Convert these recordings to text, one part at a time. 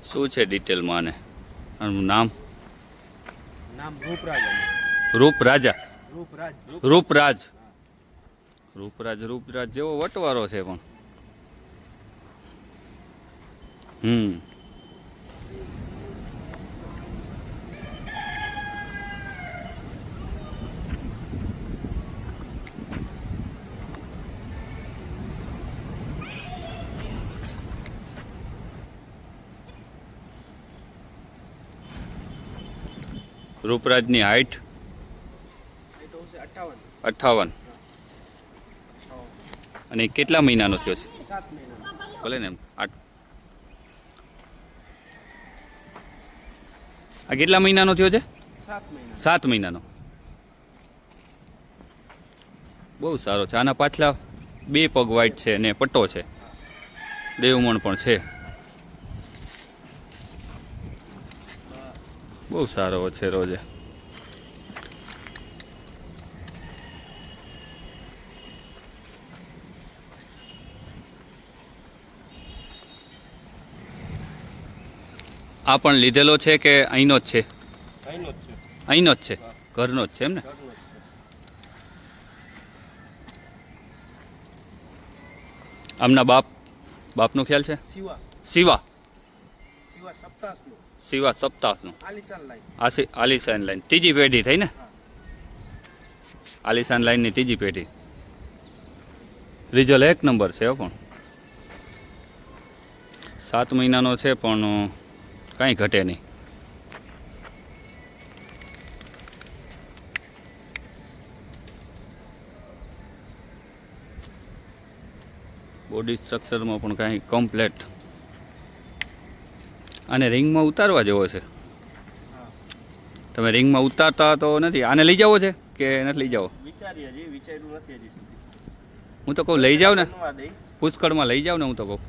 શું છે ડિટેલમાં આને આનું નામ? નામ રૂપરાજા. રૂપરાજા. રૂપરાજ. રૂપરાજ. રૂપરાજ. રૂપરાજ જેવો વટવારો છે પણ. રૂપરાજની હાઈટ 58. અને કેટલા મહિનાનો થયો છે? 7 મહિના. ભલે ને એમ 8. આ કેટલા મહિનાનો થયો છે? 7 મહિના. 7 મહિનાનો. બહુ સારો છે. આના પાછલા 2 પગ વાઈટ છે અને પટ્ટો છે. દેવમણ પણ છે. બહુ સારો છે રોજે. આ પણ લીધેલો છે કે અહીંનો જ છે? અહીંનો જ છે. ઘરનો જ છે એમ ને? આમના બાપનો ખ્યાલ છે? શિવા. શિવા સપ્તાહનો. આલિશાન લાઈન. ત્રીજી પેઢી થઈ ને? આલિશાન લાઈનની ત્રીજી પેઢી. રિઝલ્ટ 1 નંબર છે પણ. 7 મહિનાનો છે પણ કાંઈ ઘટે નહીં. બોડી સ્ટ્રક્ચરમાં પણ કાંઈ કમ્પ્લેટ. આને રિંગમાં ઉતારવા જેવો છે. તમે રિંગમાં ઉતારતા તો નથી. આને લઈ જાવો છે કે નથી લઈ જાવો? હું તો કહું લઈ જાવ ને. પુષ્કળમાં લઈ જાવ ને. હું તો કહું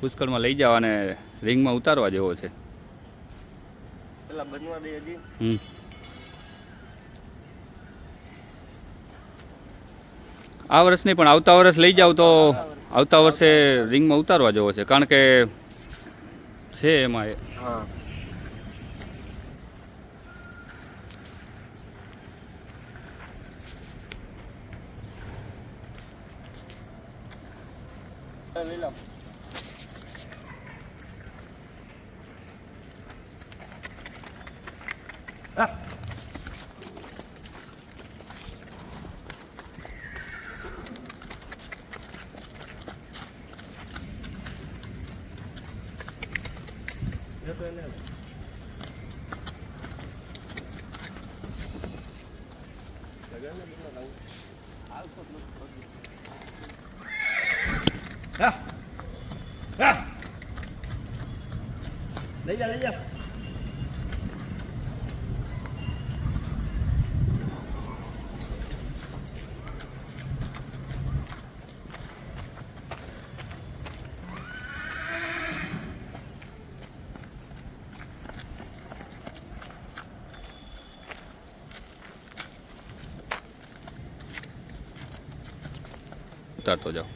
પુષ્કળમાં લઈ જાવ અને રિંગમાં ઉતારવા જેવો છે. આ વર્ષ નહીં પણ આવતા વર્ષ લઈ જાવ તો આવતા વર્ષે રિંગમાં ઉતારવા જેવો છે. કારણ કે છે એમાં. લઈ જા લઈ જા. ઉતારતો જાઓ.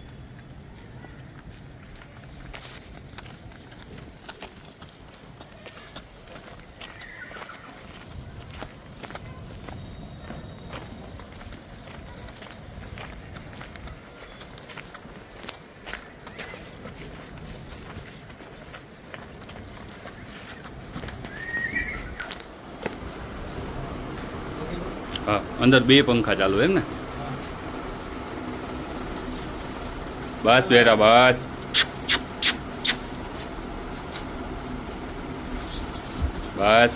હા, અંદર 2 પંખા ચાલુ એમ ને? બસ બેટા બસ. બસ.